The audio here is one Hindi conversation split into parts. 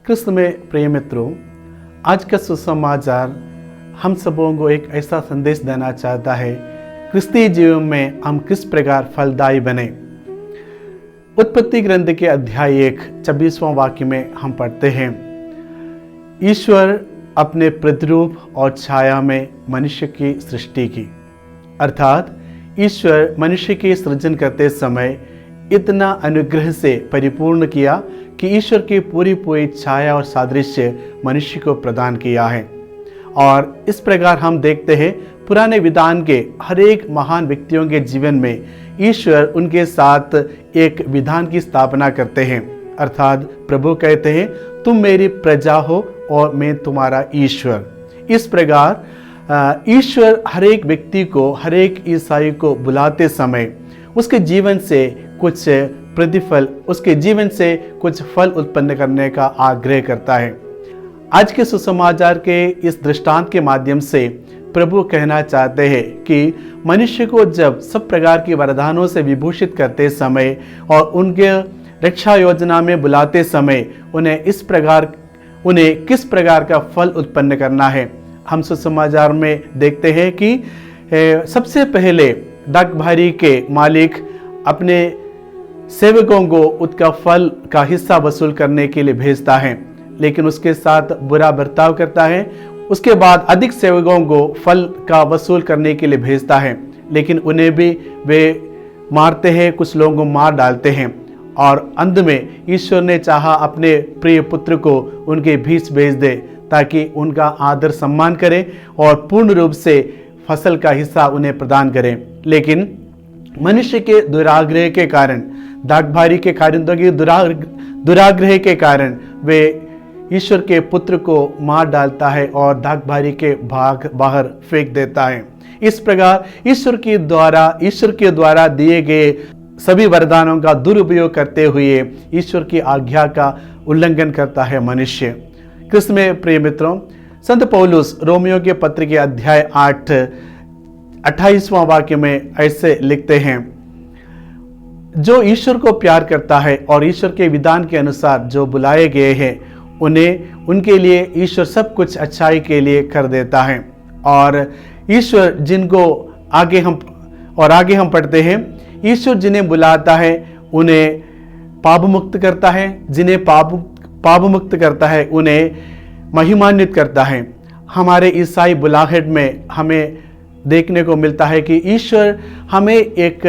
क्रिस्त में प्रिय मित्रों, आज का सुसमाचार हम सबों को एक ऐसा संदेश देना चाहता है, क्रिस्तीय जीवन में हम किस प्रकार फलदायी बने। उत्पत्ति ग्रंथ के अध्याय 1 26वां वाक्य में हम पढ़ते हैं, ईश्वर अपने प्रतिरूप और छाया में मनुष्य की सृष्टि की। अर्थात ईश्वर मनुष्य के सृजन करते समय इतना अनुग्रह से परिपूर्ण किया कि ईश्वर की पूरी छाया और सादृश्य मनुष्य को प्रदान किया है। और इस प्रकार हम देखते हैं पुराने विधान के हर एक महान व्यक्तियों के जीवन में ईश्वर उनके साथ एक विधान की स्थापना करते हैं। अर्थात प्रभु कहते हैं, तुम मेरी प्रजा हो और मैं तुम्हारा ईश्वर। इस प्रकार ईश्वर हर एक व्यक्ति को, हर एक ईसाई को बुलाते समय उसके जीवन से कुछ प्रतिफल, उसके जीवन से कुछ फल उत्पन्न करने का आग्रह करता है। आज के सुसमाचार के इस दृष्टांत के माध्यम से प्रभु कहना चाहते हैं कि मनुष्य को जब सब प्रकार के वरदानों से विभूषित करते समय और उनके रक्षा योजना में बुलाते समय उन्हें किस प्रकार का फल उत्पन्न करना है। हम सुसमाचार में देखते हैं कि सबसे पहले डाकभारी के मालिक अपने सेवकों को उसका फल का हिस्सा वसूल करने के लिए भेजता है, लेकिन उसके साथ बुरा बर्ताव करता है। उसके बाद अधिक सेवकों को फल का वसूल करने के लिए भेजता है, लेकिन उन्हें भी वे मारते हैं, कुछ लोगों को मार डालते हैं। और अंत में ईश्वर ने चाहा अपने प्रिय पुत्र को उनके बीच भेज दे ताकि उनका आदर सम्मान करे और पूर्ण रूप से फसल का हिस्सा उन्हें प्रदान करें। लेकिन मनुष्य के दुराग्रह के कारण, डाकभारी के कारिंदों के दुराग्रह के कारण वे ईश्वर के पुत्र को मार डालता है और डाकभारी के बाहर फेंक देता है। इस प्रकार ईश्वर के द्वारा दिए गए सभी वरदानों का दुरुपयोग करते हुए ईश्वर की आज्ञा का उल्लंघन करता है मनुष्य। क्रिस्त में प्रिय मित्रों, संत पौलुस रोमियो के पत्र के अध्याय 8 28वां वाक्य में ऐसे लिखते हैं, जो ईश्वर को प्यार करता है और ईश्वर के विधान के अनुसार जो बुलाए गए हैं उनके लिए ईश्वर सब कुछ अच्छाई के लिए कर देता है। और ईश्वर जिनको आगे हम पढ़ते हैं, ईश्वर जिन्हें बुलाता है उन्हें पाप मुक्त करता है, जिन्हें पाप मुक्त करता है उन्हें महिमान्वित करता है। हमारे ईसाई बुलाहट में हमें देखने को मिलता है कि ईश्वर हमें एक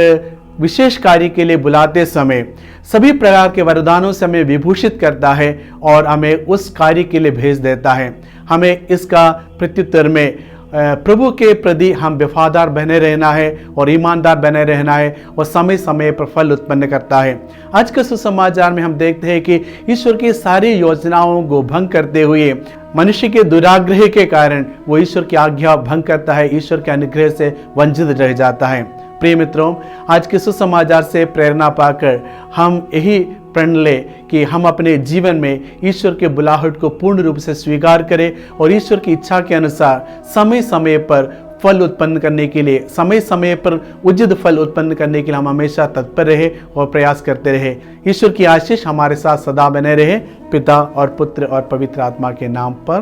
विशेष कार्य के लिए बुलाते समय सभी प्रकार के वरदानों से हमें विभूषित करता है और हमें उस कार्य के लिए भेज देता है। हमें इसका प्रत्युत्तर में प्रभु के प्रति हम वफादार बने रहना है और ईमानदार बने रहना है और समय समय पर फल उत्पन्न करता है। आज के सुसमाचार में हम देखते हैं कि ईश्वर की सारी योजनाओं को भंग करते हुए मनुष्य के दुराग्रह के कारण वो ईश्वर की आज्ञा भंग करता है, ईश्वर के अनुग्रह से वंचित रह जाता है। प्रिय मित्रों, आज के सुसमाचार से प्रेरणा पाकर हम यही प्रण लें कि हम अपने जीवन में ईश्वर के बुलाहट को पूर्ण रूप से स्वीकार करें और ईश्वर की इच्छा के अनुसार समय समय पर फल उत्पन्न करने के लिए, समय समय पर उचित फल उत्पन्न करने के लिए हम हमेशा तत्पर रहे और प्रयास करते रहे। ईश्वर की आशीष हमारे साथ सदा बने रहे। पिता और पुत्र और पवित्र आत्मा के नाम पर